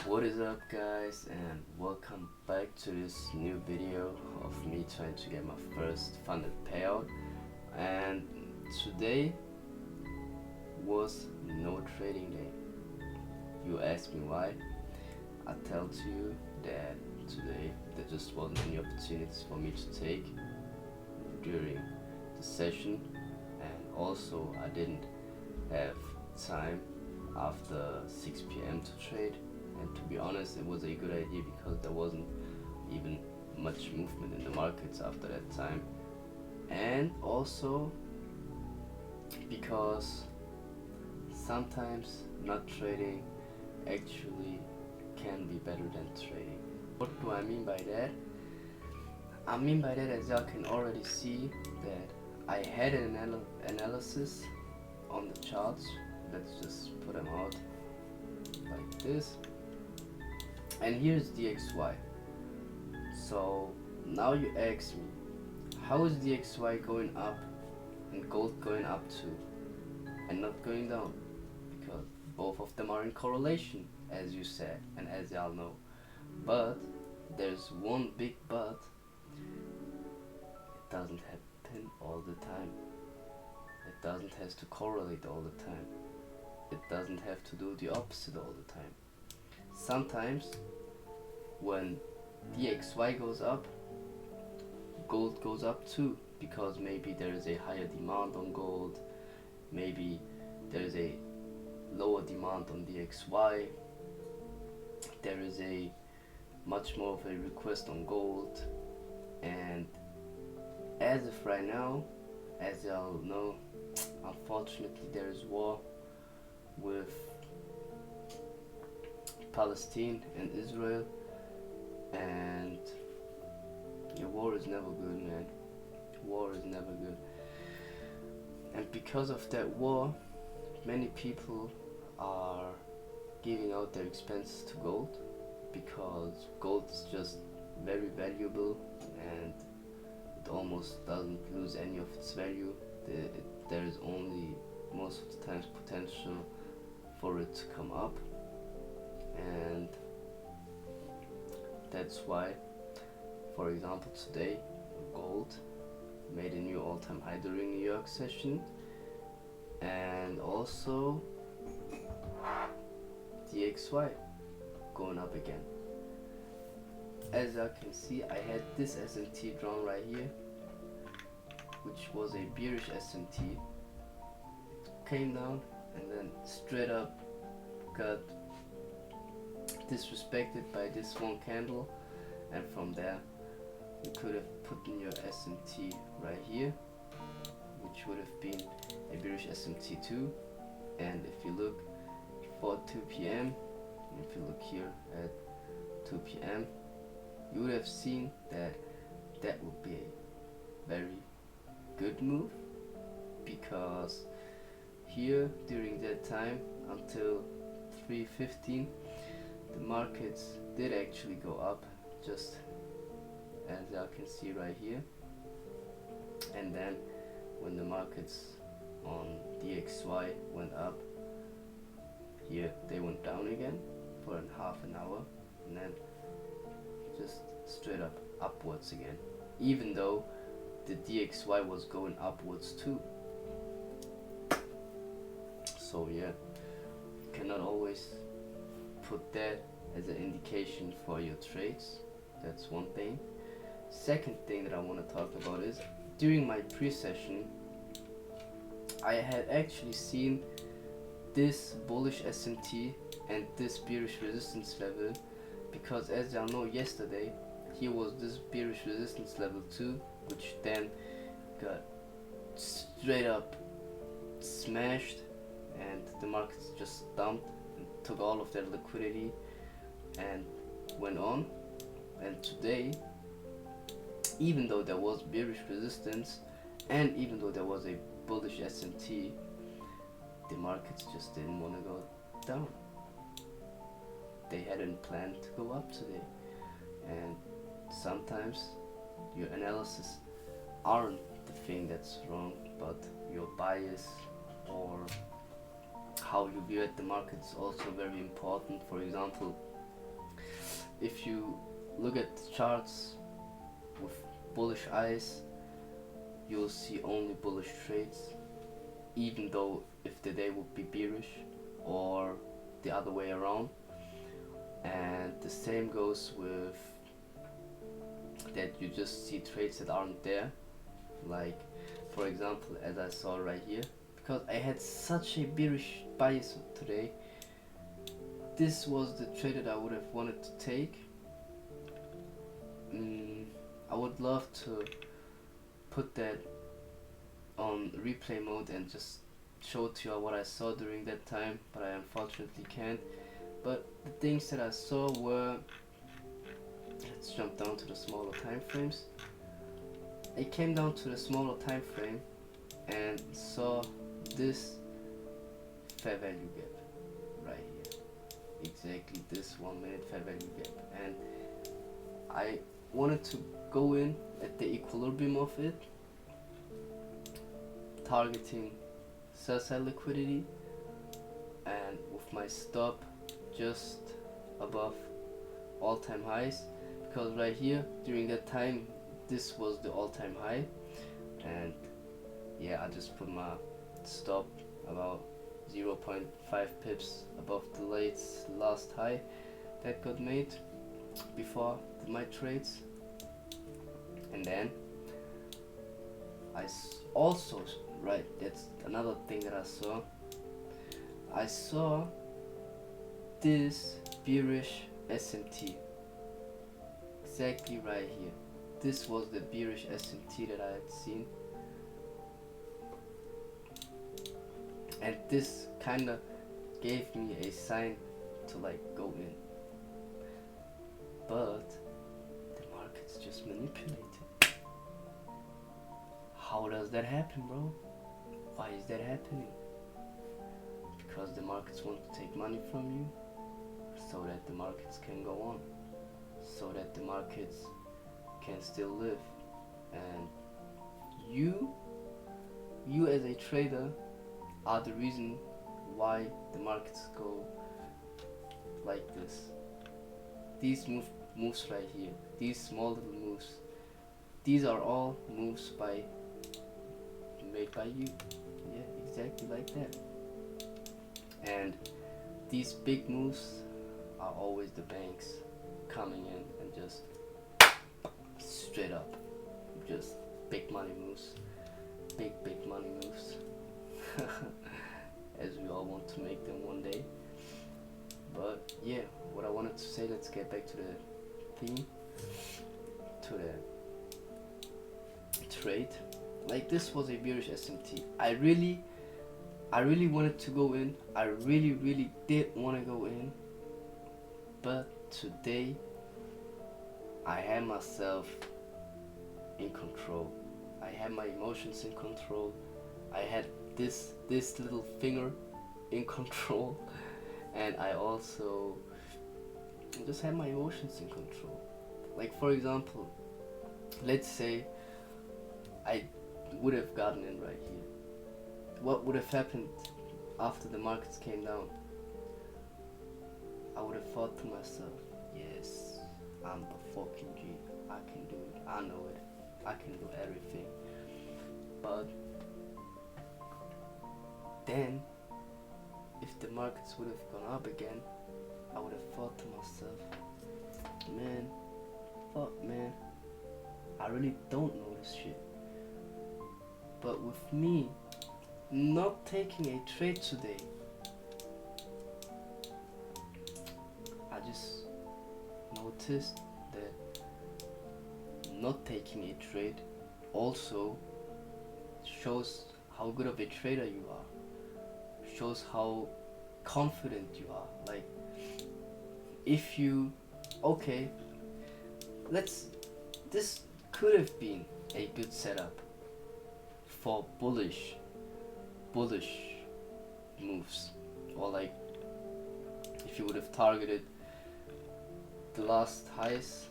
What is up, guys, and welcome back to this new video of me trying to get my first funded payout. And today was no trading day. You ask me why. I tell to you that today there just wasn't any opportunities for me to take during the session, and also I didn't have time after 6 p.m. to trade. And to be honest, it was a good idea because there wasn't even much movement in the markets after that time, and also because sometimes not trading actually can be better than trading. What do I mean by that? I mean by that, as y'all can already see, that I had an analysis on the charts. Let's just put them out like this. And here's DXY. So now you ask me, how is DXY going up and gold going up too and not going down? Because both of them are in correlation, as you said and as y'all know. But there's one big but: it doesn't happen all the time. It doesn't have to correlate all the time. It doesn't have to do the opposite all the time. Sometimes when DXY goes up, gold goes up too, because maybe there is a higher demand on gold, maybe there is a lower demand on DXY, there is a much more of a request on gold. And as of right now, as y'all know, unfortunately there is war with Palestine and Israel, and war is never good, man. War is never good. And because of that war, many people are giving out their expenses to gold, because gold is just very valuable and it almost doesn't lose any of its value. There is only most of the times potential for it to come up, and that's why, for example, today gold made a new all-time high during New York session, and also DXY going up again. As I can see, I had this SMT drawn right here, which was a bearish SMT. It came down and then straight up got disrespected by this one candle, and from there you could have put in your SMT right here, which would have been a bearish SMT2. And if you look for 2 p.m, if you look here at 2 p.m, you would have seen that that would be a very good move, because here during that time until 3:15 the markets did actually go up, just as y'all can see right here. And then when the markets on DXY went up, here they went down again for half an hour, and then just straight up upwards again, even though the DXY was going upwards too. So yeah, you cannot always put that as an indication for your trades. That's one thing. Second thing that I want to talk about is, during my pre-session I had actually seen this bullish SMT and this bearish resistance level, because as y'all know, yesterday here was this bearish resistance level too, which then got straight up smashed, and the markets just dumped and took all of their liquidity and went on. And today, even though there was bearish resistance and even though there was a bullish SMT, the markets just didn't want to go down. They hadn't planned to go up today. And sometimes your analysis aren't the thing that's wrong, but your bias or how you view at the market is also very important. For example, if you look at the charts with bullish eyes, you'll see only bullish trades, even though if the day would be bearish or the other way around. And the same goes with that you just see trades that aren't there, like for example as I saw right here, because I had such a bearish bias today. This was the trade that I would have wanted to take. I would love to put that on replay mode and just show to you what I saw during that time, but I unfortunately can't. But the things that I saw were, let's jump down to the smaller time frames. I came down to the smaller time frame and saw this fair value gap right here, exactly this 1 minute fair value gap, and I wanted to go in at the equilibrium of it, targeting sell side liquidity, and with my stop just above all-time highs, because right here during that time this was the all-time high, and yeah, I just put my stop about 0.5 pips above the last high that got made before my trades. And then I also, right, that's another thing that I saw this bearish SMT exactly right here. This was the bearish SMT that I had seen, and this kind of gave me a sign to like go in, but the market's just manipulated. How does that happen, bro? Why is that happening? Because the markets want to take money from you so that the markets can go on, so that the markets can still live. And you as a trader are the reason why the markets go like this. These moves right here, these small little moves, these are all moves made by you. Yeah, exactly like that. And these big moves are always the banks coming in and just straight up, just big money moves, big money moves, as we all want to make them one day. But yeah, what I wanted to say, let's get back to the theme, to the trade. Like, this was a bearish SMT. I really wanted to go in. I really did want to go in, but today I had myself in control. I had my emotions in control. I had this little finger in control, and I also just had my emotions in control. Like, for example, let's say I would have gotten in right here. What would have happened after the markets came down? I would have thought to myself, yes, I'm the fucking G. I can do it. I know it. I can do everything. But then, if the markets would have gone up again, I would have thought to myself, man, fuck, man, I really don't know this shit. But with me not taking a trade today, I just noticed that not taking a trade also shows how good of a trader you are, shows how confident you are. Like, if you, okay, this could have been a good setup for bullish moves, or like if you would have targeted the last highs,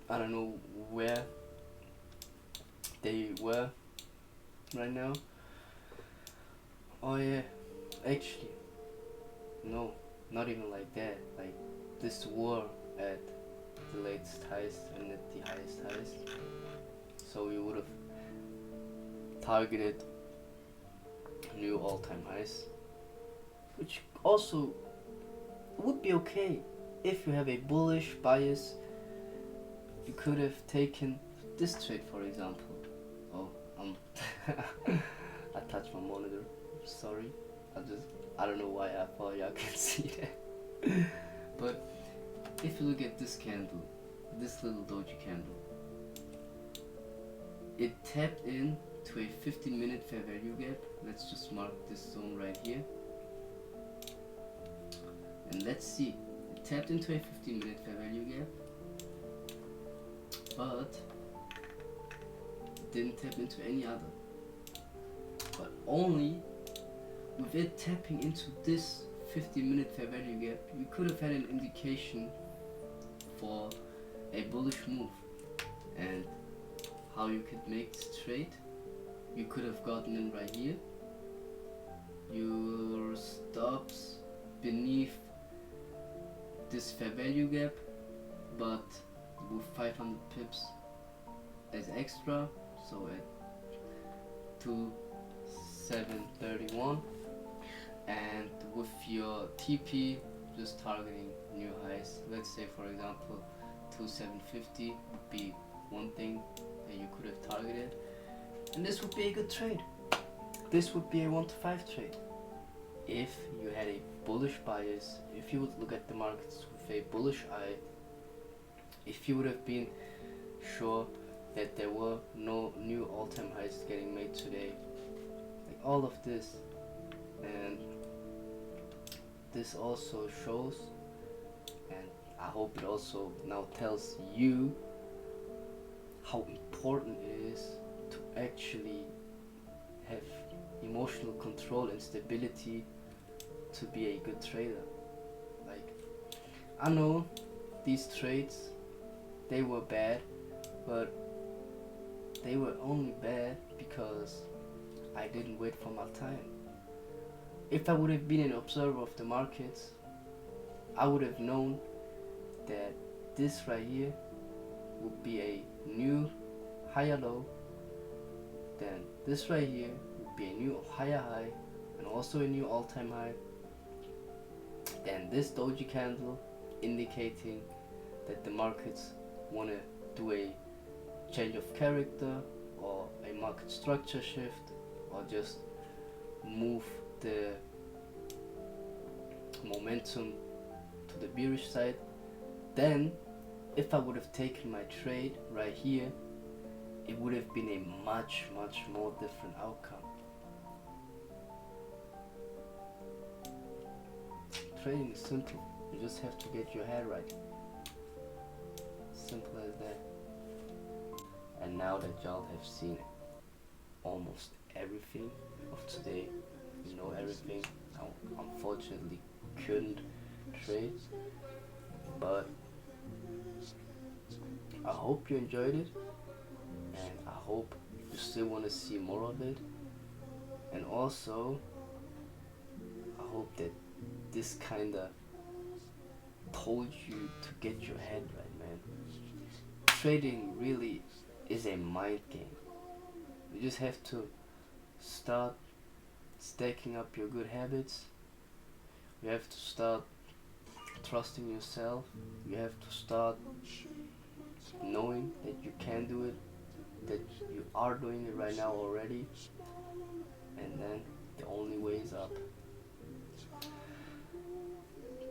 I don't know where they were right now. Oh yeah, actually no, not even like that. Like this war at the latest highs and at the highest highs. So we would have targeted new all-time highs, which also would be okay if you have a bullish bias. You could have taken this trade, for example. Oh, I touched my monitor. Sorry. I don't know why I thought y'all can see that. But if you look at this candle, this little doji candle, it tapped in to a 15-minute fair value gap. Let's just mark this zone right here. And let's see. It tapped into a 15-minute fair value gap, but didn't tap into any other. But only with it tapping into this 15-minute fair value gap, you could have had an indication for a bullish move. And how you could make this trade, you could have gotten in right here. Your stops beneath this fair value gap, but with 500 pips as extra, so at 2,731, and with your TP just targeting new highs. Let's say, for example, 2,750 would be one thing that you could have targeted, and this would be a good trade. This would be a 1 to 5 trade if you had a bullish bias, if you would look at the markets with a bullish eye, if you would have been sure that there were no new all-time highs getting made today, like all of this. And this also shows, and I hope it also now tells you how important it is to actually have emotional control and stability to be a good trader. Like, I know these trades, they were bad, but they were only bad because I didn't wait for my time. If I would have been an observer of the markets, I would have known that this right here would be a new higher low, then this right here would be a new higher high and also a new all-time high, then this doji candle indicating that the markets want to do a change of character or a market structure shift, or just move the momentum to the bearish side. Then if I would have taken my trade right here, it would have been a much more different outcome. Trading is simple. You just have to get your head right. Simple as that. And now that y'all have seen almost everything of today, you know everything. I unfortunately couldn't trade, but I hope you enjoyed it, and I hope you still want to see more of it. And also, I hope that this kinda told you to get your head right, man. Trading really is a mind game. You just have to start stacking up your good habits. You have to start trusting yourself. You have to start knowing that you can do it, that you are doing it right now already, and then the only way is up.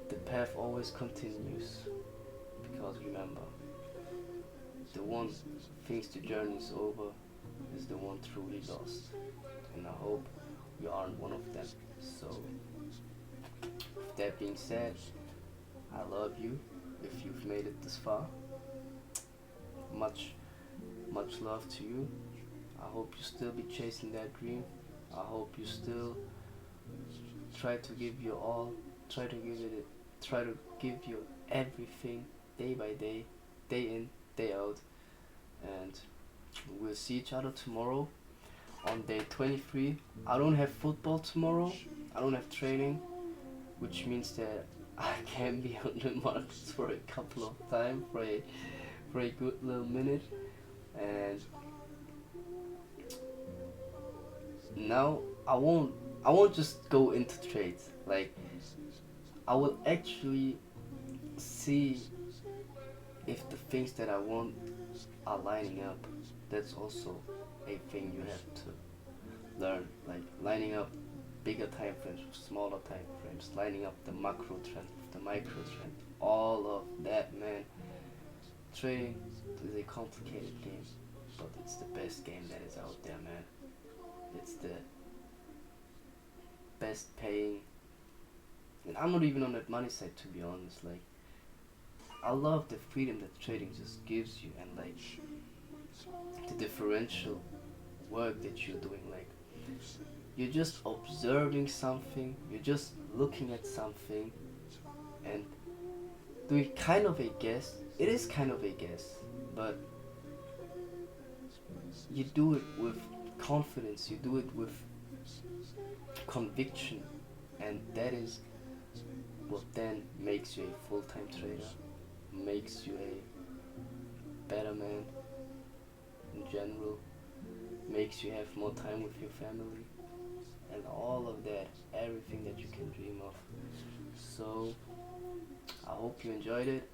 The path always continues, because remember, the one thinks the journey is over is the one truly lost, and I hope you aren't one of them. So, with that being said, I love you if you've made it this far. Much love to you. I hope you still be chasing that dream. I hope you still try to give your all, try to give you everything day by day, day in, day out. And we'll see each other tomorrow on day 23. I don't have football tomorrow. I don't have training, which means that I can be on the markets for a couple of time, for a good little minute, and now I won't just go into trades. Like, I will actually see if the things that I want are lining up. That's also a thing you have to learn, like lining up bigger time frames with smaller time frames, lining up the macro trend with the micro trend, all of that, man. Trading is a complicated game, but it's the best game that is out there, man. It's the best paying, and I'm not even on that money side, to be honest. Like, I love the freedom that trading just gives you, and like the differential work that you're doing. Like, you're just observing something, you're just looking at something, and doing kind of a guess. It is kind of a guess, but you do it with confidence, you do it with conviction, and that is what then makes you a full-time trader, makes you a better man in general, makes you have more time with your family, and all of that, everything that you can dream of. So I hope you enjoyed it.